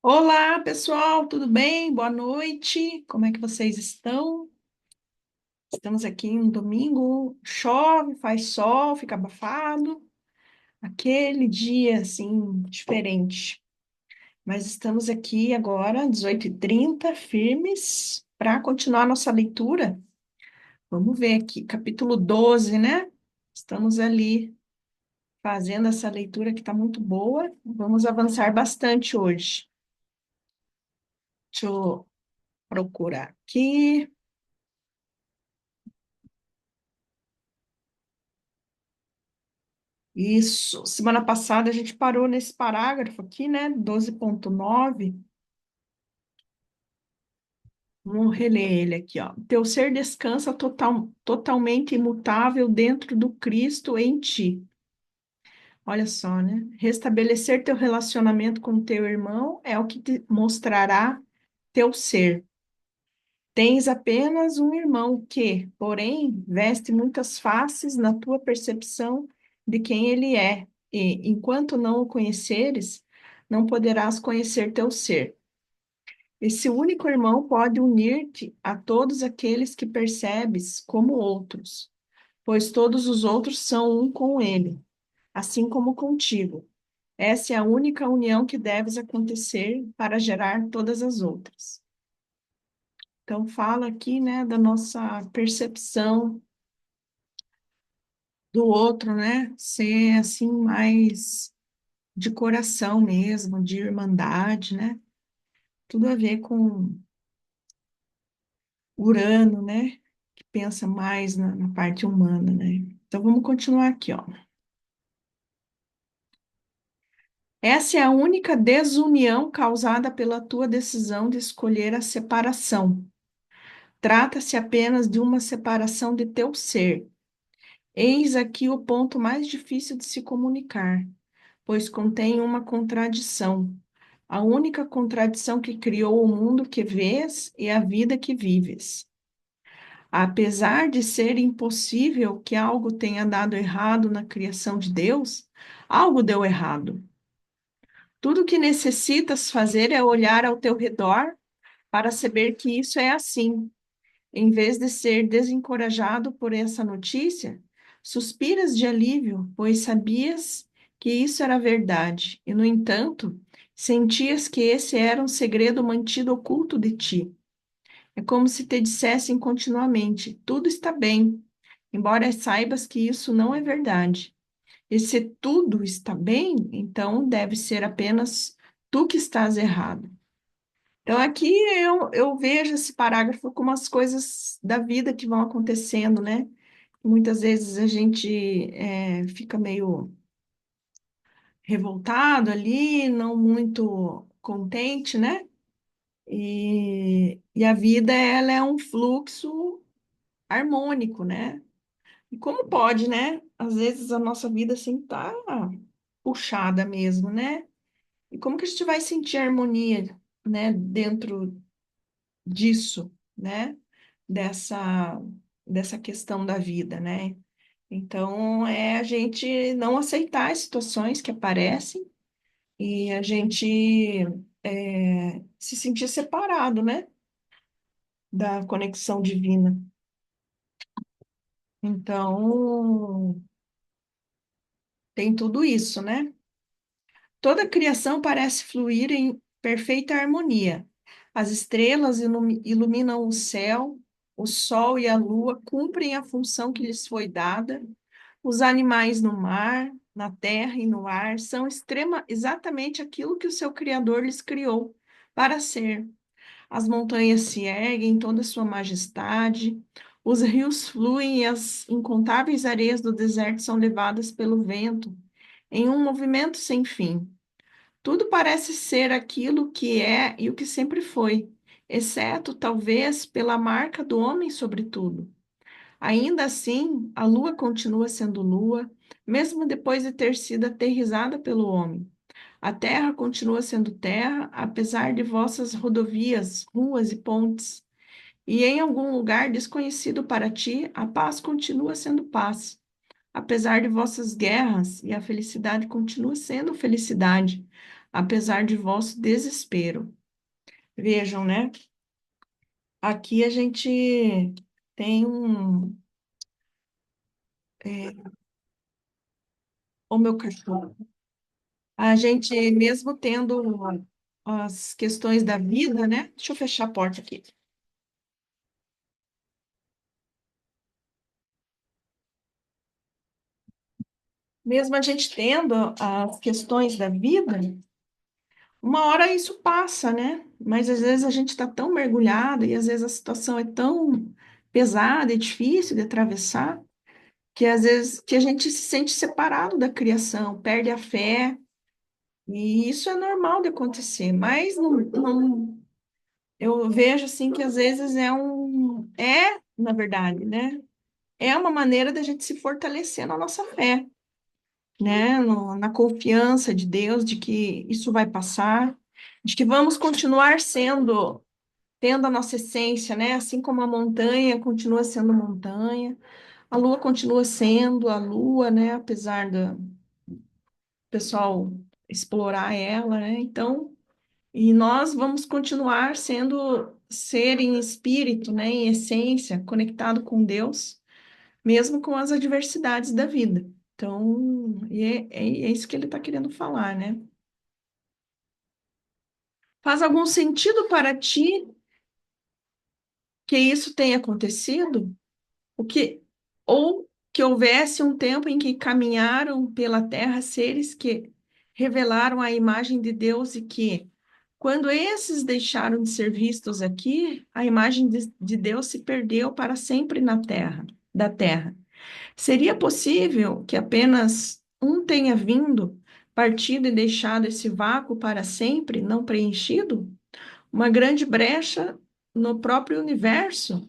Olá, pessoal, tudo bem? Boa noite. Como é que vocês estão? Estamos aqui em um domingo, chove, faz sol, fica abafado, aquele dia assim diferente. Mas estamos aqui agora, 18h30, firmes, para continuar nossa leitura. Vamos ver aqui, capítulo 12, né? Estamos ali fazendo essa leitura que está muito boa. Vamos avançar bastante hoje. Deixa eu procurar aqui. Isso. Semana passada a gente parou nesse parágrafo aqui, né? 12.9. Vamos reler ele aqui, ó. Teu ser descansa totalmente imutável dentro do Cristo em ti. Olha só, né? Restabelecer teu relacionamento com teu irmão é o que te mostrará teu ser. Tens apenas um irmão que, porém, veste muitas faces na tua percepção de quem ele é, e, enquanto não o conheceres, não poderás conhecer teu ser. Esse único irmão pode unir-te a todos aqueles que percebes como outros, pois todos os outros são um com ele, assim como contigo. Essa é a única união que deves acontecer para gerar todas as outras. Então, fala aqui, né, da nossa percepção do outro, né, ser assim mais de coração mesmo, de irmandade, né, tudo a ver com Urano, né, que pensa mais na parte humana, né. Então, vamos continuar aqui, ó. Essa é a única desunião causada pela tua decisão de escolher a separação. Trata-se apenas de uma separação de teu ser. Eis aqui o ponto mais difícil de se comunicar, pois contém uma contradição. A única contradição que criou o mundo que vês e a vida que vives. Apesar de ser impossível que algo tenha dado errado na criação de Deus, algo deu errado. Tudo o que necessitas fazer é olhar ao teu redor para saber que isso é assim. Em vez de ser desencorajado por essa notícia, suspiras de alívio, pois sabias que isso era verdade, e, no entanto, sentias que esse era um segredo mantido oculto de ti. É como se te dissessem continuamente: tudo está bem, embora saibas que isso não é verdade. E se tudo está bem, então deve ser apenas tu que estás errado. Então, aqui eu vejo esse parágrafo como as coisas da vida que vão acontecendo, né? Muitas vezes a gente fica meio revoltado ali, não muito contente, né? E a vida, ela é um fluxo harmônico, né? E como pode, né? Às vezes a nossa vida assim tá puxada mesmo, né? E como que a gente vai sentir harmonia, né? Dentro disso, né? Dessa, dessa questão da vida, né? Então, é a gente não aceitar as situações que aparecem e a gente se sentir separado, né? Da conexão divina. Então, tem tudo isso, né? Toda a criação parece fluir em perfeita harmonia. As estrelas iluminam o céu, o sol e a lua cumprem a função que lhes foi dada. Os animais no mar, na terra e no ar são exatamente aquilo que o seu Criador lhes criou para ser. As montanhas se erguem em toda a sua majestade, os rios fluem e as incontáveis areias do deserto são levadas pelo vento, em um movimento sem fim. Tudo parece ser aquilo que é e o que sempre foi, exceto, talvez, pela marca do homem sobre tudo. Ainda assim, a lua continua sendo lua, mesmo depois de ter sido aterrissada pelo homem. A terra continua sendo terra, apesar de vossas rodovias, ruas e pontes. E em algum lugar desconhecido para ti, a paz continua sendo paz. apesar de vossas guerras, e a felicidade continua sendo felicidade, apesar de vosso desespero. Vejam, né? Aqui a gente tem o meu cachorro. A gente, mesmo tendo as questões da vida, né? Deixa eu fechar a porta aqui. Mesmo a gente tendo as questões da vida, uma hora isso passa, né? Mas às vezes a gente está tão mergulhado e às vezes a situação é tão pesada e difícil de atravessar que às vezes que a gente se sente separado da criação, perde a fé, e isso é normal de acontecer, mas eu vejo assim que às vezes na verdade, né? É uma maneira da gente se fortalecer na nossa fé, né? Na confiança de Deus, de que isso vai passar, de que vamos continuar tendo a nossa essência, né? Assim como a montanha continua sendo montanha, a lua continua sendo a lua, né? Apesar do pessoal explorar ela, né? Então, e nós vamos continuar sendo ser em espírito, né? Em essência, conectado com Deus, mesmo com as adversidades da vida. Então, é isso que ele está querendo falar, né? Faz algum sentido para ti que isso tenha acontecido? O que, ou que houvesse um tempo em que caminharam pela terra seres que revelaram a imagem de Deus e que, quando esses deixaram de ser vistos aqui, a imagem de Deus se perdeu para sempre na terra, da terra. Seria possível que apenas um tenha vindo, partido e deixado esse vácuo para sempre, não preenchido? Uma grande brecha no próprio universo?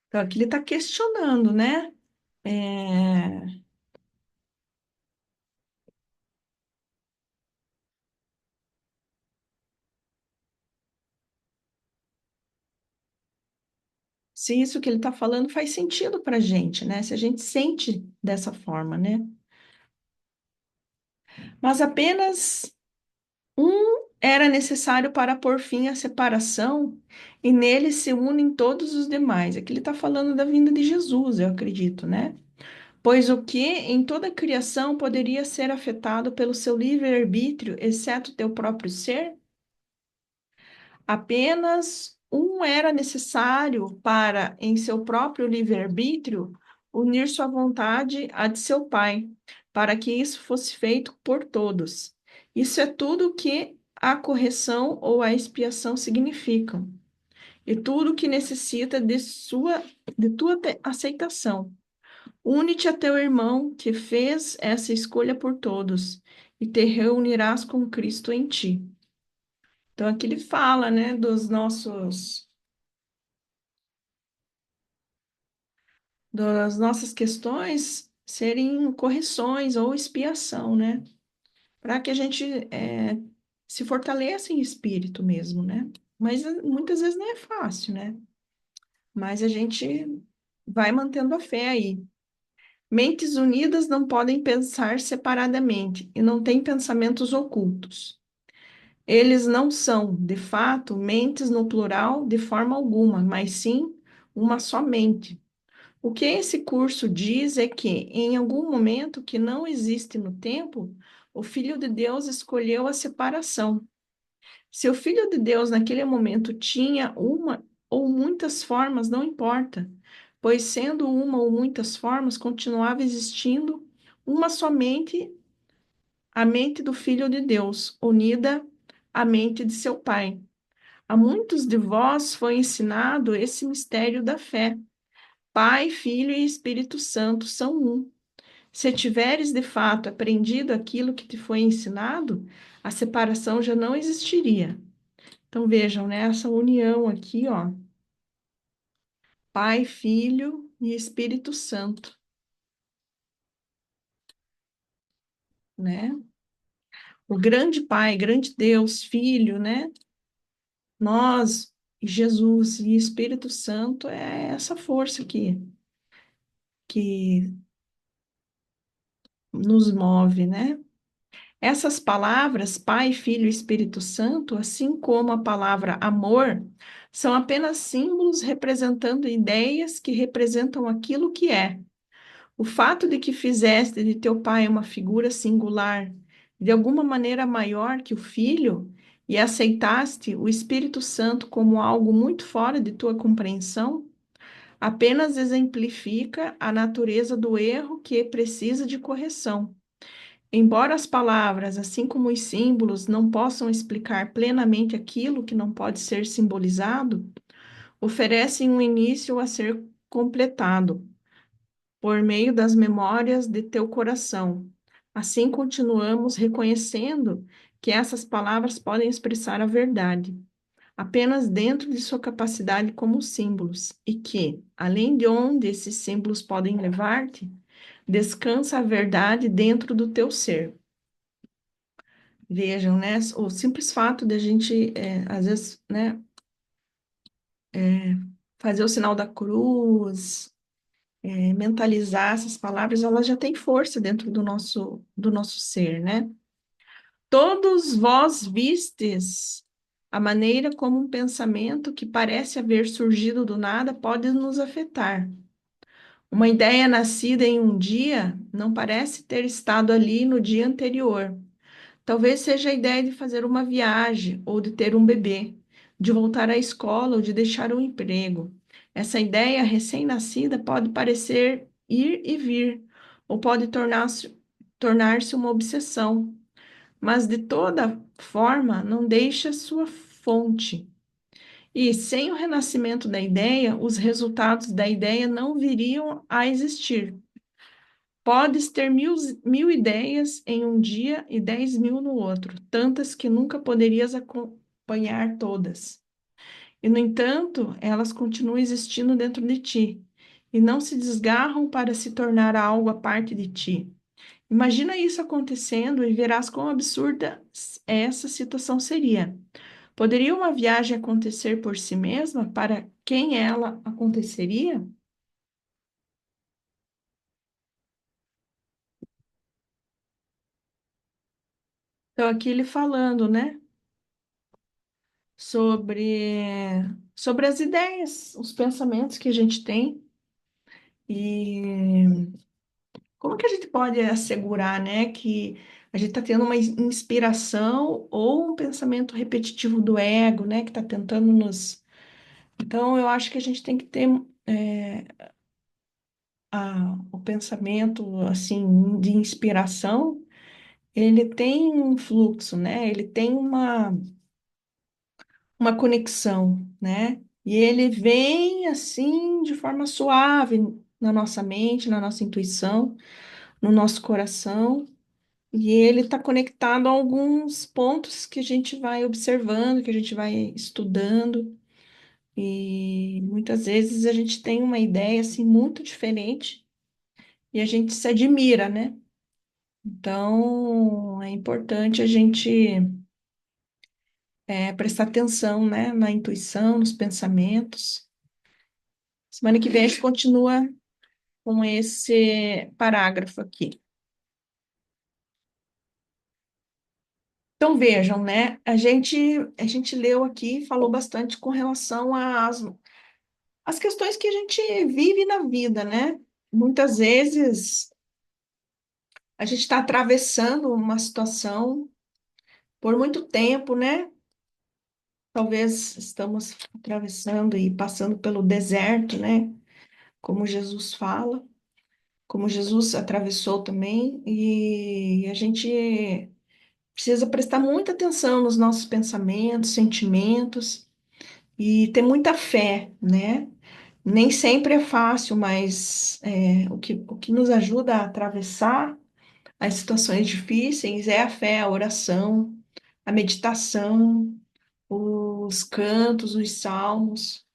Então, aqui ele está questionando, né? É, se isso que ele está falando faz sentido para a gente, né? Se a gente sente dessa forma, né? Mas apenas um era necessário para pôr fim à separação, e nele se unem todos os demais. Aqui ele está falando da vinda de Jesus, eu acredito, né? Pois o que em toda a criação poderia ser afetado pelo seu livre-arbítrio, exceto teu próprio ser? Apenas um era necessário para, em seu próprio livre-arbítrio, unir sua vontade à de seu Pai, para que isso fosse feito por todos. Isso é tudo o que a correção ou a expiação significam, e tudo o que necessita de tua aceitação. Une-te a teu irmão que fez essa escolha por todos, e te reunirás com Cristo em ti. Então, aqui ele fala, né, das nossas questões serem correções ou expiação, né? Para que a gente se fortaleça em espírito mesmo, né? Mas muitas vezes não é fácil, né? Mas a gente vai mantendo a fé aí. Mentes unidas não podem pensar separadamente e não têm pensamentos ocultos. Eles não são, de fato, mentes no plural de forma alguma, mas sim uma só mente. O que esse curso diz é que, em algum momento que não existe no tempo, o Filho de Deus escolheu a separação. Se o Filho de Deus naquele momento tinha uma ou muitas formas, não importa, pois sendo uma ou muitas formas, continuava existindo uma somente a mente do Filho de Deus, unida à mente de seu Pai. A muitos de vós foi ensinado esse mistério da fé. Pai, Filho e Espírito Santo são um. Se tiveres de fato aprendido aquilo que te foi ensinado, a separação já não existiria. Então vejam, né, essa união aqui, ó, Pai, Filho e Espírito Santo, né? O grande Pai, grande Deus, Filho, né? Nós, Jesus e Espírito Santo é essa força aqui, que nos move, né? Essas palavras, Pai, Filho e Espírito Santo, assim como a palavra amor, são apenas símbolos representando ideias que representam aquilo que é. O fato de que fizeste de teu pai uma figura singular, de alguma maneira maior que o filho, e aceitaste o Espírito Santo como algo muito fora de tua compreensão, apenas exemplifica a natureza do erro que precisa de correção. Embora as palavras, assim como os símbolos, não possam explicar plenamente aquilo que não pode ser simbolizado, oferecem um início a ser completado por meio das memórias de teu coração. Assim continuamos reconhecendo que essas palavras podem expressar a verdade, apenas dentro de sua capacidade como símbolos, e que, além de onde esses símbolos podem levar-te, descansa a verdade dentro do teu ser. Vejam, né? O simples fato de a gente, às vezes, né, fazer o sinal da cruz, mentalizar essas palavras, elas já têm força dentro do nosso ser, né? Todos vós vistes a maneira como um pensamento que parece haver surgido do nada pode nos afetar. Uma ideia nascida em um dia não parece ter estado ali no dia anterior. Talvez seja a ideia de fazer uma viagem, ou de ter um bebê, de voltar à escola ou de deixar um emprego. Essa ideia recém-nascida pode parecer ir e vir, ou pode tornar-se uma obsessão, mas de toda forma não deixa sua fonte. E sem o renascimento da ideia, os resultados da ideia não viriam a existir. Podes ter mil ideias em um dia e 10.000 no outro, tantas que nunca poderias acompanhar todas. E, no entanto, elas continuam existindo dentro de ti e não se desgarram para se tornar algo à parte de ti. Imagina isso acontecendo e verás quão absurda essa situação seria. Poderia uma viagem acontecer por si mesma? Para quem ela aconteceria? Então, aqui ele falando, né? sobre as ideias, os pensamentos que a gente tem e como que a gente pode assegurar, né, que a gente está tendo uma inspiração ou um pensamento repetitivo do ego, né, que está tentando nos. Então, eu acho que a gente tem que ter é, o pensamento assim de inspiração. Ele tem um fluxo, né? Ele tem uma conexão, né? E ele vem assim de forma suave na nossa mente, na nossa intuição, no nosso coração, e ele está conectado a alguns pontos que a gente vai observando, que a gente vai estudando, e muitas vezes a gente tem uma ideia assim muito diferente e a gente se admira, né? Então é importante a gente prestar atenção, né, na intuição, nos pensamentos. Semana que vem a gente continua com esse parágrafo aqui. Então vejam, né? A gente leu aqui, falou bastante com relação às questões que a gente vive na vida, né? Muitas vezes a gente está atravessando uma situação por muito tempo, né? Talvez estamos atravessando e passando pelo deserto, né? Como Jesus fala, como Jesus atravessou também, e a gente precisa prestar muita atenção nos nossos pensamentos, sentimentos e ter muita fé, né? Nem sempre é fácil, mas o que nos ajuda a atravessar as situações difíceis é a fé, a oração, a meditação, os cantos, os salmos.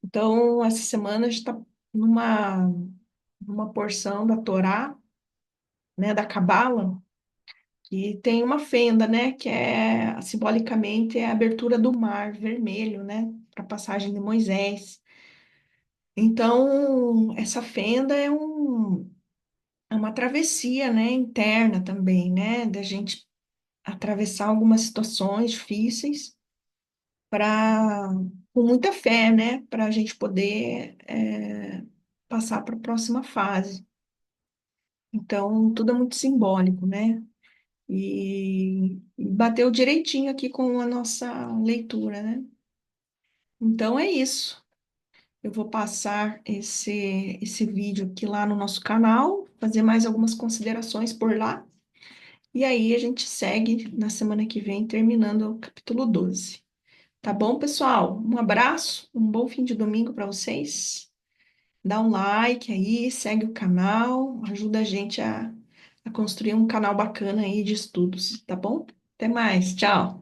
Então, essa semana a gente está numa porção da Torá, né, da Cabala, e tem uma fenda, né, que simbolicamente é a abertura do mar vermelho, né, para a passagem de Moisés. Então, essa fenda é uma travessia, né, interna também, né, da gente atravessar algumas situações difíceis para, com muita fé, né, para a gente poder passar para a próxima fase. Então, tudo é muito simbólico, né? E bateu direitinho aqui com a nossa leitura, né? Então é isso. Eu vou passar esse vídeo aqui lá no nosso canal, fazer mais algumas considerações por lá. E aí a gente segue na semana que vem, terminando o capítulo 12. Tá bom, pessoal? Um abraço, um bom fim de domingo para vocês. Dá um like aí, segue o canal, ajuda a gente a construir um canal bacana aí de estudos, tá bom? Até mais, tchau!